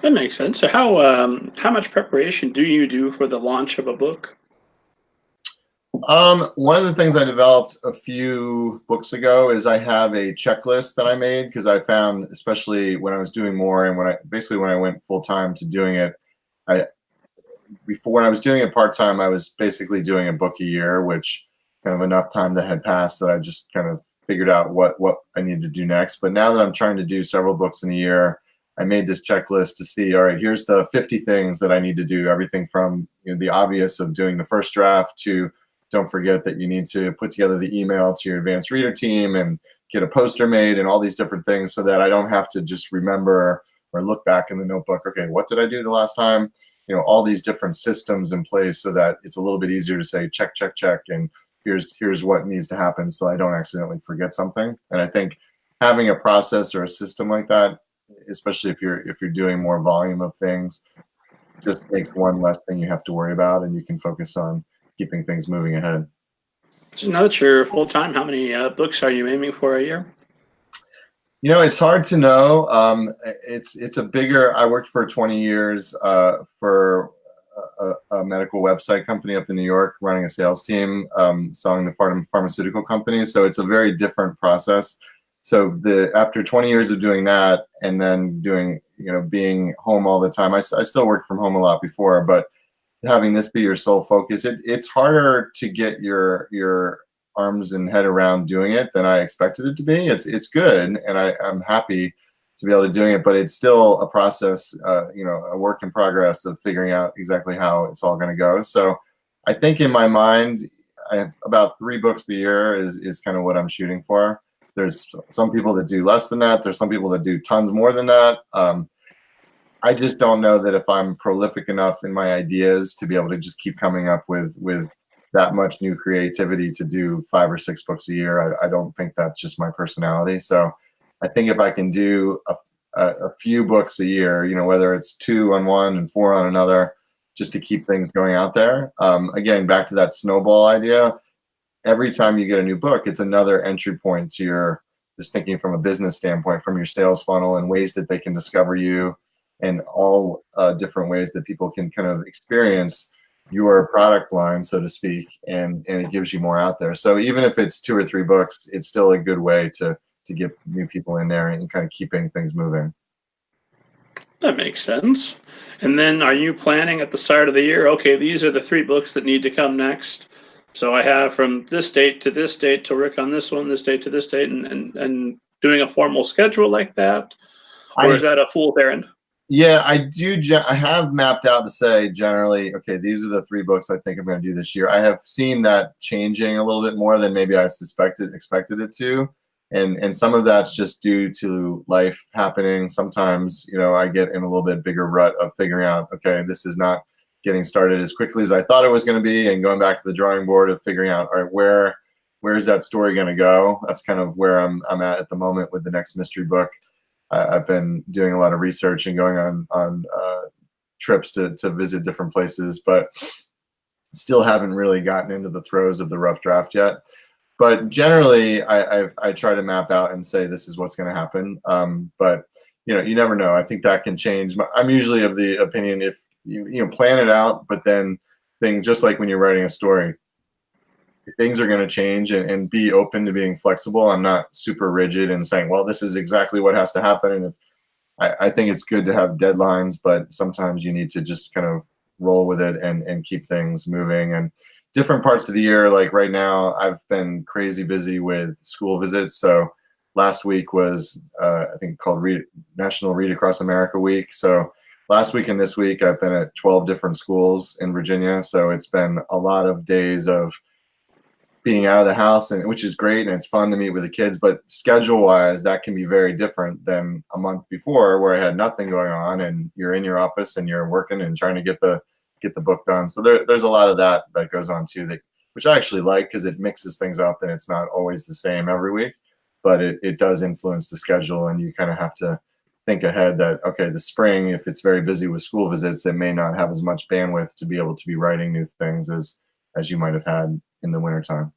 That makes sense. So how much preparation do you do for the launch of a book? One of the things I developed a few books ago is I have a checklist that I made because I found, especially when I was doing more and when I went full time to doing it, I before when I was doing it part time, I was basically doing a book a year, which kind of enough time that had passed that I just kind of figured out what I needed to do next. But now that I'm trying to do several books in a year, I made this checklist to see, all right, here's the 50 things that I need to do, everything from the obvious of doing the first draft to don't forget that you need to put together the email to your advanced reader team and get a poster made and all these different things so that I don't have to just remember or look back in the notebook, okay, what did I do the last time? All these different systems in place so that it's a little bit easier to say check, check, check, and here's what needs to happen so I don't accidentally forget something. And I think having a process or a system like that, especially if you're doing more volume of things, just makes one less thing you have to worry about, and you can focus on keeping things moving ahead. So now that you're full time, how many books are you aiming for a year? It's hard to know. It's a bigger. I worked for 20 years for a medical website company up in New York, running a sales team, selling the pharmaceutical company. So it's a very different process. So after 20 years of doing that, and then doing being home all the time, I still worked from home a lot before, but having this be your sole focus, it's harder to get your arms and head around doing it than I expected it to be. It's good, and I'm happy to be able to doing it, but it's still a process, a work in progress of figuring out exactly how it's all going to go. So I think in my mind, I have about 3 books a year is kind of what I'm shooting for. There's some people that do less than that. There's some people that do tons more than that. I just don't know that if I'm prolific enough in my ideas to be able to just keep coming up with that much new creativity to do 5 or 6 books a year. I don't think that's just my personality. So I think if I can do a few books a year, whether it's 2 on one and 4 on another, just to keep things going out there. Again, back to that snowball idea. Every time you get a new book, it's another entry point to your, just thinking from a business standpoint, from your sales funnel and ways that they can discover you, and all different ways that people can kind of experience your product line, so to speak, and it gives you more out there. So even if it's 2 or 3 books, it's still a good way to get new people in there and kind of keeping things moving. That makes sense. And then are you planning at the start of the year, okay, these are the 3 books that need to come next. So I have from this date to this date to work on this one, this date to this date, and doing a formal schedule like that? Or is that a fool's errand? Yeah, I do. I have mapped out to say generally, okay, these are the 3 books I think I'm going to do this year. I have seen that changing a little bit more than maybe I expected it to. And some of that's just due to life happening. Sometimes, I get in a little bit bigger rut of figuring out, okay, this is not getting started as quickly as I thought it was going to be, and going back to the drawing board of figuring out, all right, where's that story going to go? That's kind of where I'm at the moment with the next mystery book. I've been doing a lot of research and going on trips to visit different places, but still haven't really gotten into the throes of the rough draft yet. But generally, I try to map out and say this is what's going to happen. But you never know. I think that can change. I'm usually of the opinion, if you plan it out, but then things, just like when you're writing a story, things are going to change, and be open to being flexible. I'm not super rigid and saying, well, this is exactly what has to happen. And I think it's good to have deadlines, but sometimes you need to just kind of roll with it and keep things moving. And different parts of the year, like right now, I've been crazy busy with school visits. So last week was, I think, called National Read Across America Week. So last week and this week, I've been at 12 different schools in Virginia. So it's been a lot of days of being out of the house, and which is great, and it's fun to meet with the kids, but schedule wise that can be very different than a month before where I had nothing going on, and you're in your office and you're working and trying to get the book done. So there's a lot of that goes on too, which I actually like, because it mixes things up and it's not always the same every week, but it does influence the schedule, and you kind of have to think ahead that, okay, the spring, if it's very busy with school visits, they may not have as much bandwidth to be able to be writing new things as you might have had in the wintertime.